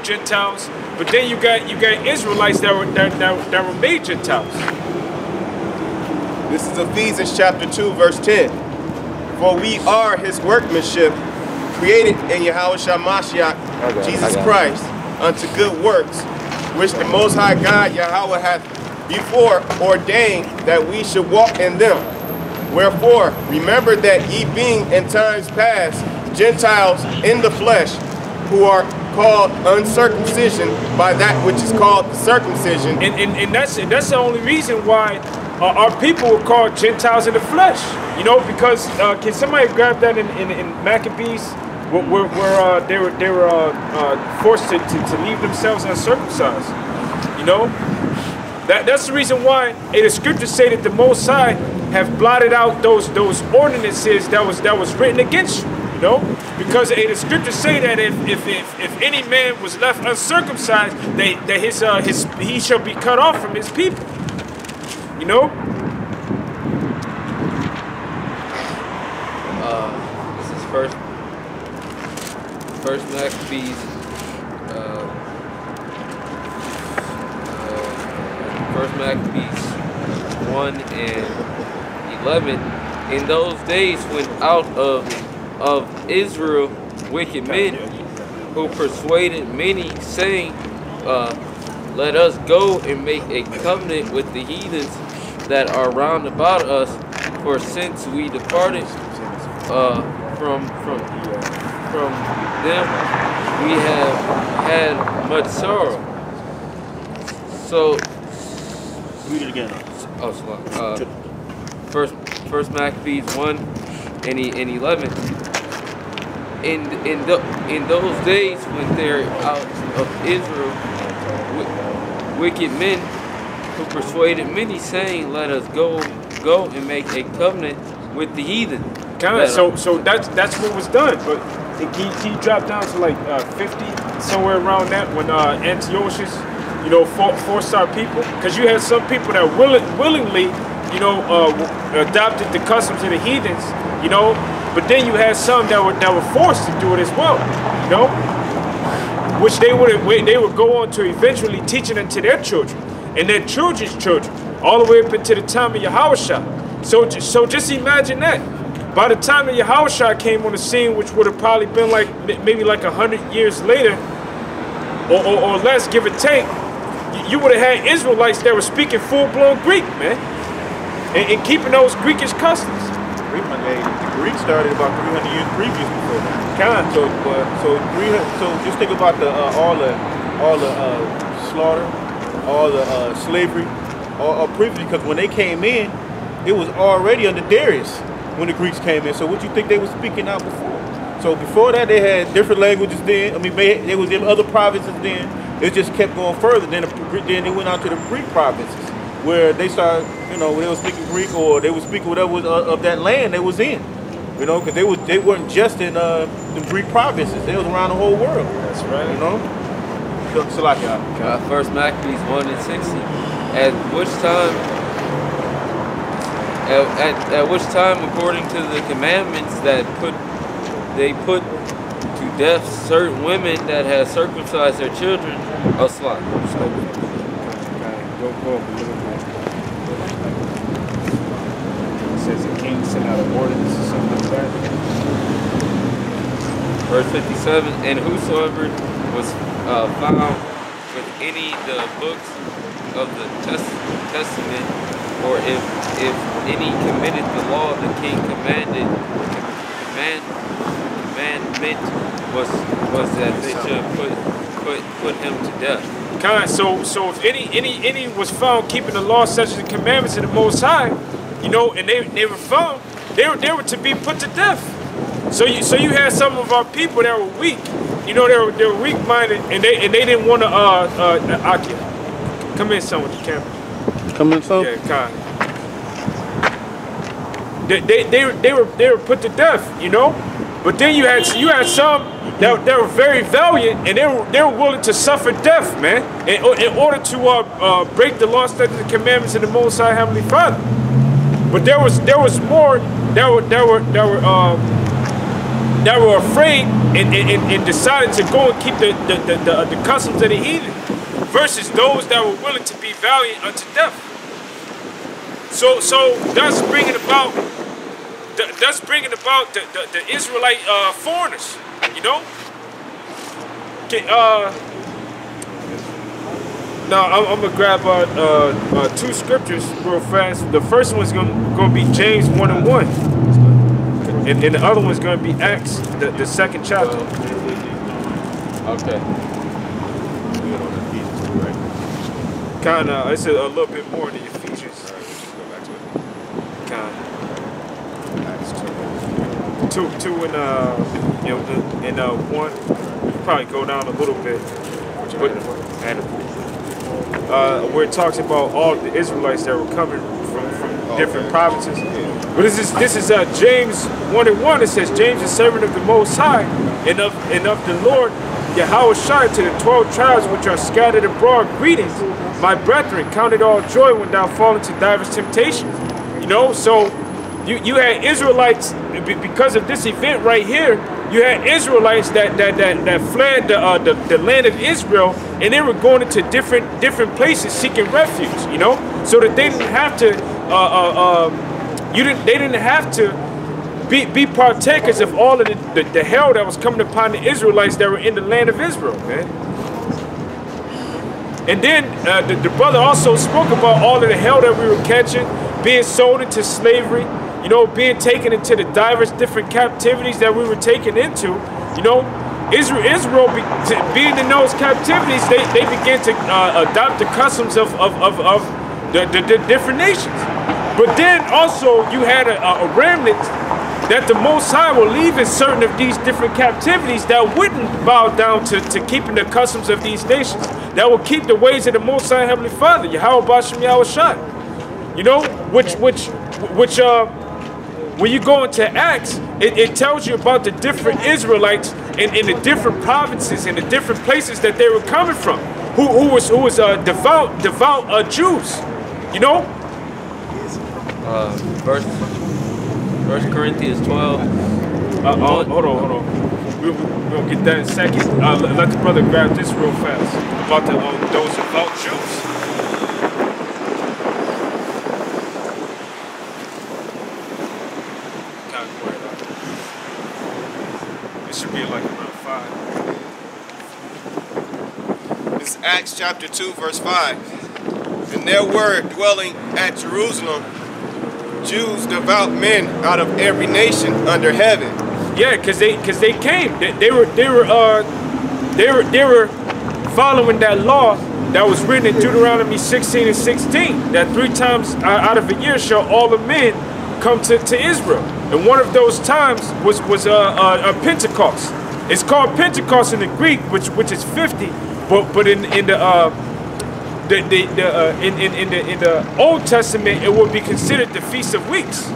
Gentiles, but then you got Israelites that were made Gentiles. This is Ephesians chapter 2, verse 10. For we are his workmanship, created in Yahushua Mashiach, Jesus Christ, unto good works, which the Most High God Yahweh hath before ordained that we should walk in them. Wherefore, remember that ye being in times past Gentiles in the flesh, who are called uncircumcision by that which is called the circumcision. And that's the only reason why our people were called Gentiles in the flesh. You know, because can somebody grab that in Maccabees, where they were forced to leave themselves uncircumcised. You know, that's the reason why the scriptures say that the Most High have blotted out those ordinances that was written against you. You know, because the scriptures say that if any man was left uncircumcised, that he shall be cut off from his people. You know. This is First Maccabees. First Maccabees 1 and 11. In those days, when out of Israel wicked men, who persuaded many, saying, let us go and make a covenant with the heathens that are round about us, for since we departed from them, we have had much sorrow. So, read it again. Oh, First Maccabees 1 and 11. In those days when they're out of Israel, wicked men who persuaded many, saying, let us go and make a covenant with the heathen. So that's what was done, but he dropped down to like 50, somewhere around that, when Antiochus, you know, forced our people, because you had some people that willingly, you know, adopted the customs of the heathens, you know, but then you had some that were forced to do it as well, you know, which they would go on to eventually teaching it to their children and their children's children, all the way up into the time of Yahushua. So just imagine that. By the time that Yahushua came on the scene, which would have probably been like maybe like 100 years later, or less, give or take, you would have had Israelites that were speaking full-blown Greek, man, and keeping those Greekish customs. The Greek started about 300 years previous before that. So just think about all the slaughter, all the slavery, all previously, because when they came in, it was already under Darius when the Greeks came in. So what you think they were speaking out before? So before that, they had different languages then. I mean, they was in other provinces then. It just kept going further. Then they went out to the Greek provinces, where they started, you know, they were speaking Greek, or they were speaking whatever was of that land they was in. You know, because they weren't just in the Greek provinces. They was around the whole world. That's right. You know. First Maccabees 1 and 60. At which time, according to the commandments that they put to death certain women that had circumcised their children. Oh, slot. Go. It says the king sent out an ordinance or something like that. Verse 57, and whosoever was found with any of the books of the testament, or if any committed the law the king commandment was that they should put him to death. So if any was found keeping the law such as the commandments of the Most High, you know, and they were found, they were to be put to death. So you had some of our people that were weak, you know, they were weak-minded, and they didn't want to come in, son, with the camera. Come in, son. Yeah, kind. They were put to death, you know. But then you had some that were very valiant, and they were willing to suffer death, man, in order to break the law, statutes, and commandments of the Most High Heavenly Father. But there was more that were that were afraid and decided to go and keep the customs of the heathen, versus those that were willing to be valiant unto death. So that's bringing about the Israelite foreigners, you know. Okay, now I'm gonna grab two scriptures real fast. The first one's gonna be James 1:1, and the other one's gonna be Acts, the second chapter. Okay. Kinda, it's a little bit more than Ephesians. Kinda. Two and one. Probably go down a little bit. Where it talks about all the Israelites that were coming from different provinces. But this is James 1:1. It says, James, the servant of the Most High, and of the Lord Yahweh Shai, to the 12 tribes which are scattered abroad, greetings. My brethren, count it all joy when thou fall into divers temptations. You know, so you had Israelites, because of this event right here, you had Israelites that fled the land of Israel, and they were going into different places seeking refuge, you know, so that they didn't have to they didn't have to be partakers of all of the hell that was coming upon the Israelites that were in the land of Israel, man. And then the brother also spoke about all of the hell that we were catching, being sold into slavery, you know, being taken into the diverse different captivities that we were taken into. You know, Israel being in those captivities, they began to adopt the customs of the different nations. But then also you had a remnant that the Most High will leave in certain of these different captivities that wouldn't bow down to keeping the customs of these nations, that will keep the ways of the Most High Heavenly Father, Yahweh Bashem Yahweh Shai. You know, which when you go into Acts, it tells you about the different Israelites in the different provinces and the different places that they were coming from, who was devout Jews, you know. First Corinthians 12. Hold on. We'll get that in a second. Let the brother grab this real fast about those devout Jews. It should be like around 5. This is Acts chapter 2, verse 5. And there were dwelling at Jerusalem Jews, devout men out of every nation under heaven. Yeah, because they came. They were following that law that was written in Deuteronomy 16:16. That 3 times out of a year shall all the men come to Israel. And one of those times was a Pentecost. It's called Pentecost in the Greek, which is 50, but in the Old Testament, it would be considered the Feast of Weeks.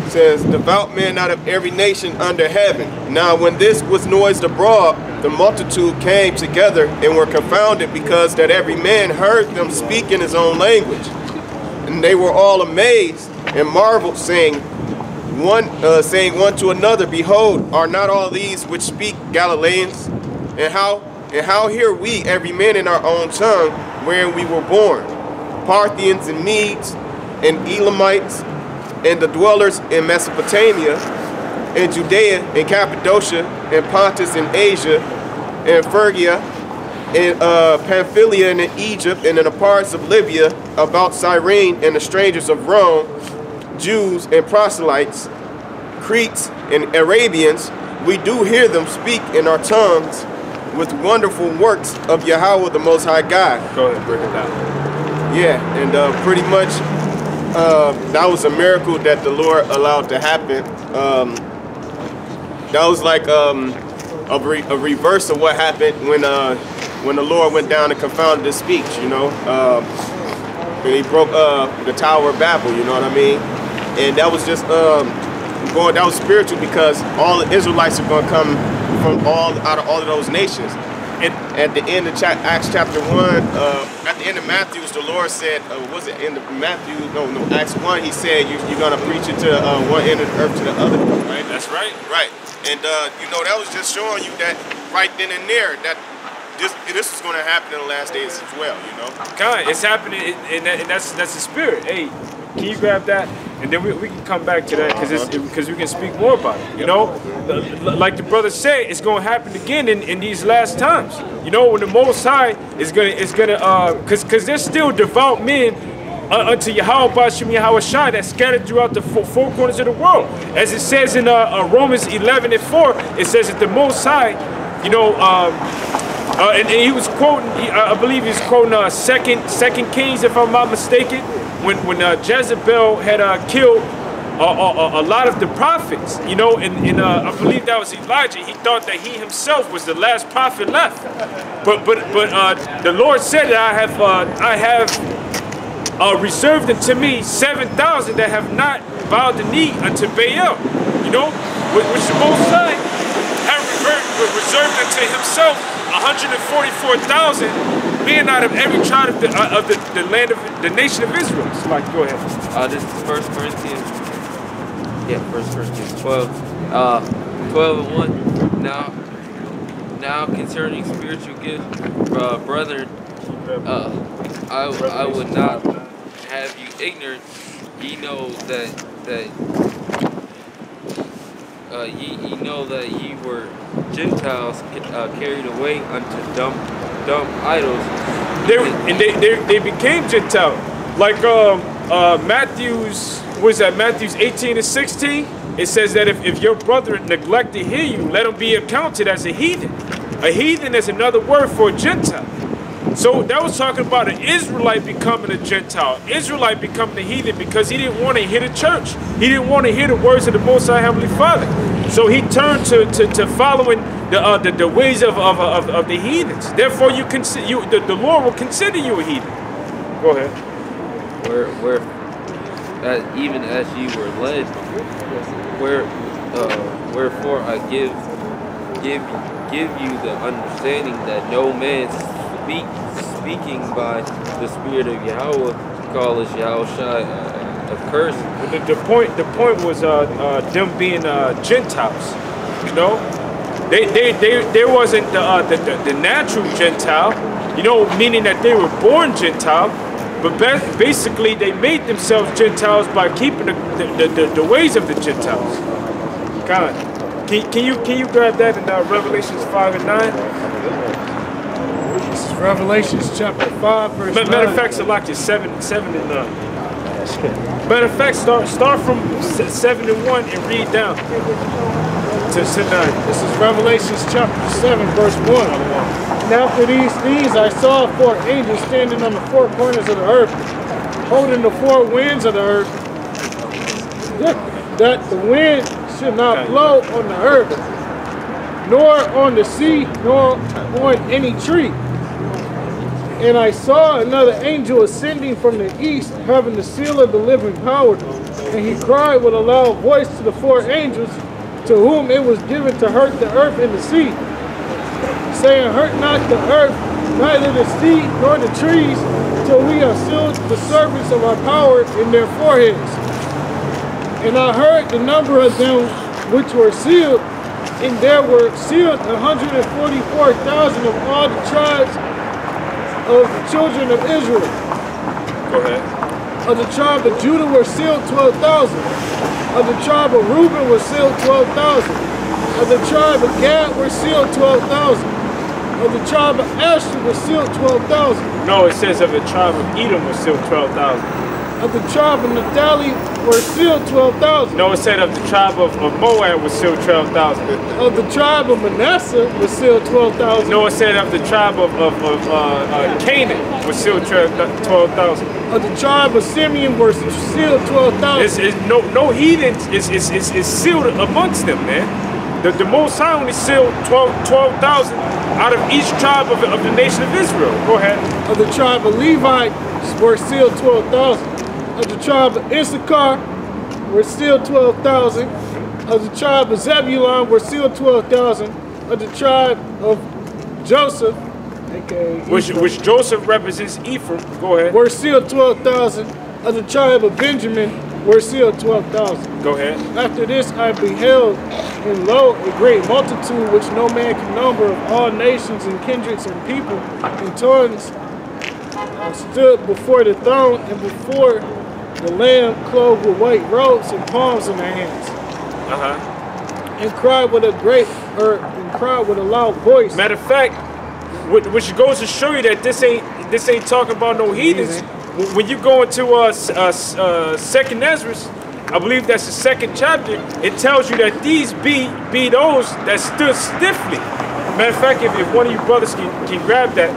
It says, devout men out of every nation under heaven. Now when this was noised abroad, the multitude came together and were confounded, because that every man heard them speak in his own language. And they were all amazed and marveled, saying one to another, behold, are not all these which speak Galileans? And how hear we every man in our own tongue wherein we were born? Parthians and Medes and Elamites and the dwellers in Mesopotamia and Judea and Cappadocia and Pontus and Asia and Phrygia and Pamphylia and in Egypt and in the parts of Libya about Cyrene, and the strangers of Rome, Jews and proselytes, Cretes and Arabians, we do hear them speak in our tongues with wonderful works of Yahweh the Most High God. Go ahead, break it down. Yeah, and pretty much that was a miracle that the Lord allowed to happen. That was like a reverse of what happened when the Lord went down and confounded the speech, you know. And he broke the Tower of Babel, you know what I mean? And that was just that was spiritual, because all the Israelites are going to come from out of all of those nations. And at the end of Acts chapter 1, at the end of Matthew, the Lord said, was it in Matthew? No, Acts 1, he said, you're going to preach it to one end of the earth to the other, right? that's right. Right. And, you know, that was just showing you that right then and there, that this is going to happen in the last days as well, you know? God, it's happening, and that's the spirit. Hey, can you grab that? And then we can come back to that because we can speak more about it. You know, like the brother said, it's going to happen again in these last times. You know, when the Most High is gonna because there's still devout men unto Yahweh Bashim Yahweh Shai that's scattered throughout the four corners of the world. As it says in Romans 11:4, it says that the Most High, you know, and he was quoting, I believe he was quoting Second Kings, if I'm not mistaken, when Jezebel had killed a lot of the prophets, you know, and I believe that was Elijah. He thought that he himself was the last prophet left, but the Lord said that I have reserved unto me 7,000 that have not bowed the knee unto Baal, you know, which the Most High had reserved unto himself 144,000 being out of every tribe of the land of the nation of Israel. So, like, go ahead. This is 1 Corinthians. Yeah, 1 Corinthians 12. 12:1. Now concerning spiritual gifts, brethren, I would not have you ignorant. Ye know that ye were Gentiles carried away unto dumb idols. They became Gentile. Like Matthew's 18:16. It says that if your brother neglect to hear you, let him be accounted as a heathen. A heathen is another word for a Gentile. So that was talking about an Israelite becoming a Gentile, Israelite becoming a heathen, because he didn't want to hear the church. He didn't want to hear the words of the Most High Heavenly Father. So he turned to following the ways of the heathens. Therefore, the Lord will consider you a heathen. Go ahead. Even as ye were led, wherefore I give you the understanding that no man speaking by the Spirit of Yahweh calleth Yahweh Shai accursed. The point was them being Gentiles. You know, they wasn't the natural Gentile. You know, meaning that they were born Gentile. But basically, they made themselves Gentiles by keeping the ways of the Gentiles. God, can you grab that in Revelations 5:9? This is Revelations chapter 5, verse 9. Matter of fact, Salaki 7 and 9. Matter of fact, start from 7 and 1 and read down to 9. This is Revelations chapter 7, verse 1. And after these things I saw 4 angels standing on the 4 corners of the earth, holding the 4 winds of the earth, that the wind should not blow on the earth, nor on the sea, nor on any tree. And I saw another angel ascending from the east, having the seal of the living power. And he cried with a loud voice to the 4 angels, to whom it was given to hurt the earth and the sea, saying, hurt not the earth, neither the sea, nor the trees, till we have sealed the servants of our power in their foreheads. And I heard the number of them which were sealed, and there were sealed 144,000 of all the tribes of the children of Israel. Go ahead. Of the tribe of Judah were sealed 12,000. Of the tribe of Reuben were sealed 12,000. Of the tribe of Gad were sealed 12,000. Of the tribe of Asher were sealed 12,000. No, it says of the tribe of Edom was sealed 12,000. Of the tribe of Naphtali were sealed 12,000. No, it said of the tribe of Moab was sealed 12,000. Of the tribe of Manasseh was sealed 12,000. No, it said of the tribe of Canaan was sealed 12,000. Of the tribe of Simeon were sealed 12,000. No heathens is sealed amongst them, man. The Most High only sealed 12,000 out of each tribe of the nation of Israel. Go ahead. Of the tribe of Levi were sealed 12,000. Of the tribe of Issachar were sealed 12,000. Of the tribe of Zebulun were sealed 12,000. Of the tribe of Joseph, aka Which Joseph represents Ephraim. Go ahead. were sealed 12,000. Of the tribe of Benjamin were sealed 12,000. Go ahead. After this I beheld, and lo, a great multitude which no man can number, of all nations and kindreds and people and tongues, stood before the throne and before the Lamb, clothed with white robes and palms in their hands, and cried with a loud voice. Matter of fact, which goes to show you that this ain't talking about no heathens. When you go into Second Ezra, I believe that's the 2nd chapter, it tells you that these be those that stood stiffly. Matter of fact, if one of you brothers can grab that.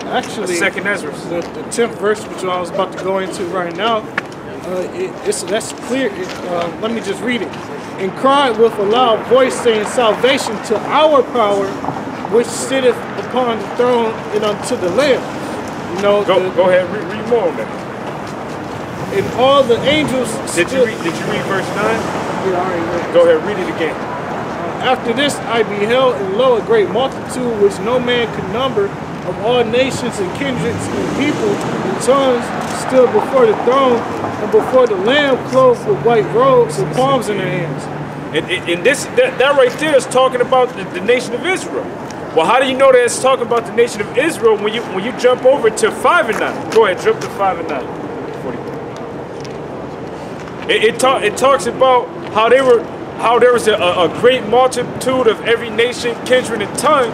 Actually, 2nd Ezra. The 10th verse, which I was about to go into right now, that's clear. Let me just read it. And cried with a loud voice, saying, salvation to our power, which sitteth upon the throne and unto the Lamb. You know, go ahead, read more on that. And all the angels Did you read verse 9? Yeah, I already read it. Go ahead, read it again. After this I beheld, and lo, a great multitude which no man could number, of all nations and kindreds and people and tongues, stood before the throne and before the Lamb, clothed with white robes and palms in their hands. And that right there is talking about the nation of Israel. Well, how do you know that it's talking about the nation of Israel when you jump over to 5 and 9? Go ahead, jump to 5 and 9. It talks about how there was a great multitude of every nation, kindred, and tongue